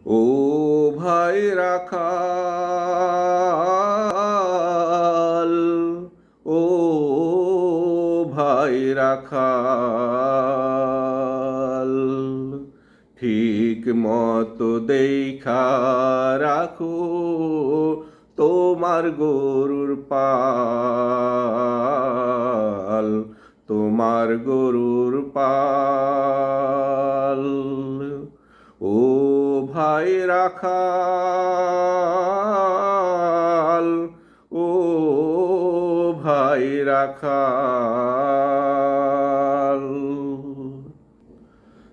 ও ভাই রাখাল, ও ভাই রাখাল, ঠিক মতো দেখা রাখো তোমার গরুর পাল, তোমার গরুর পাল। ও ভাই রাখাল, ও ভাই রাখাল,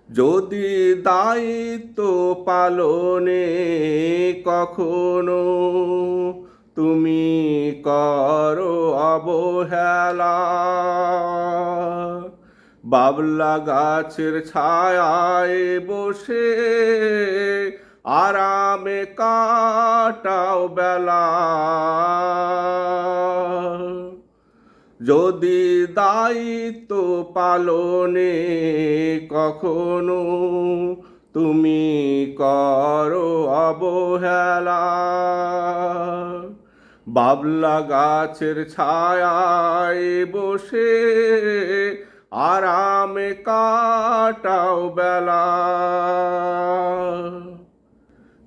যদি দায়িত্ব পালনে কখনো তুমি করো অবহেলা, বাবলা গাছের ছায়ায় বসে আরামে কাটাও বেলা, যদি দায়িত্ব পালনে কখনো তুমি করো অবহেলা, বাবলা গাছের ছায়ায় বসে আরামে কাটাও বেলা,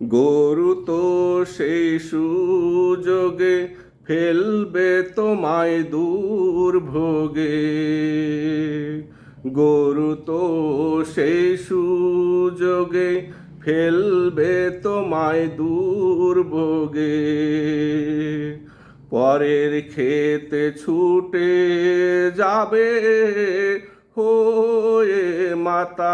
গরু তো সেই সুযোগে ফেলবে তোমায় দুর্ভোগে, গরু তো সেই সুযোগে ফেলবে তোমায় দুর্ভোগে, পরের খেতে ছুটে যাবে হয়ে মাতাল,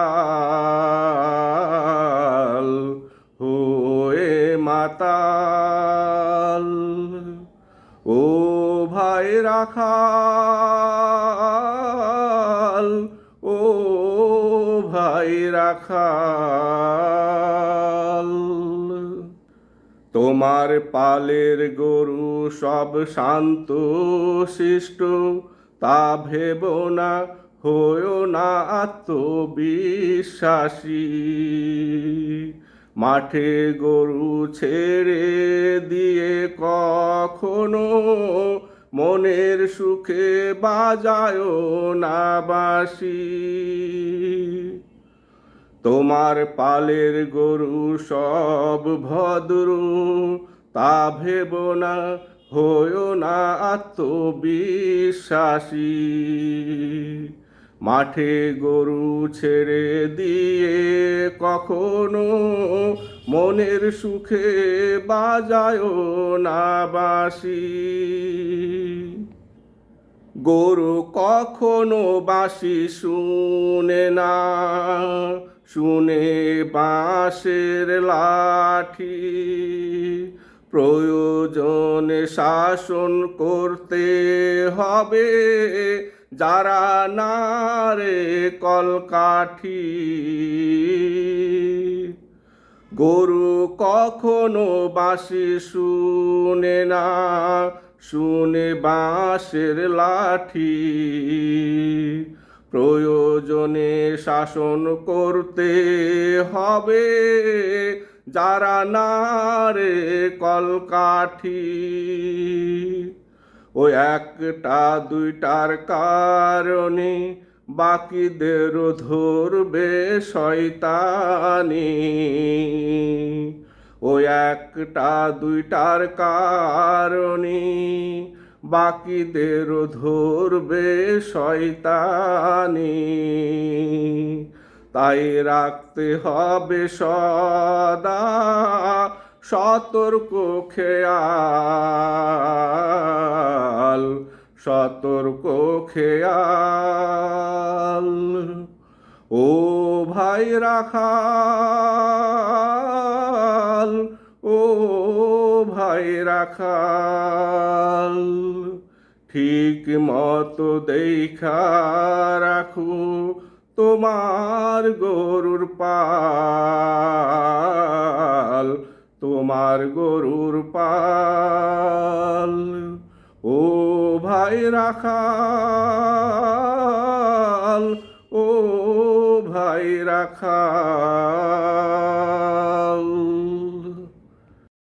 হয়ে মাতাল। ও ভাই রাখাল, ও ভাই রাখাল, তোমার পালের গরু সব শান্ত শিষ্ট, তা ভেব না, হয়ো না আত্মবিশ্বাসী, মাঠে গরু ছেড়ে দিয়ে কখনো মনের সুখে বাজায় না বাঁশি, তোমার পালের গরু সব ভদ্র, তা ভেব না, হয়ো না আত্মবিশ্বাসী, মাঠে গরু ছেড়ে দিয়ে কখনো মনের সুখে বাজায় না বাঁশি, গরু কখনো বাঁশি শুনে না, শুনে বাঁশের লাঠি, প্রয়োজনে শাসন করতে হবে যারা নারে কলকাঠি, গরু কখনো বাঁশি শুনে না, শুনে বাঁশের লাঠি, প্রয়োজনে শাসন করতে হবে যারা নারে কলকাঠি, ও একটা দুইটার কারণে বাকিদেরও ধরবে শয়তানি, ও একটা দুইটার কারণে বাকিদেরও ধরবে শয়তানি, তাই রাখতে হবে সদা সতর্ক খেয়াল, সতর্ক খেয়াল। ও ভাই রাখাল, ও ভাই রাখাল, ঠিক মতো দেখা রাখো তোমার গরুর পাল, তোমার গরুর পাল। ও ভাই রাখাল, ও ভাই রাখাল।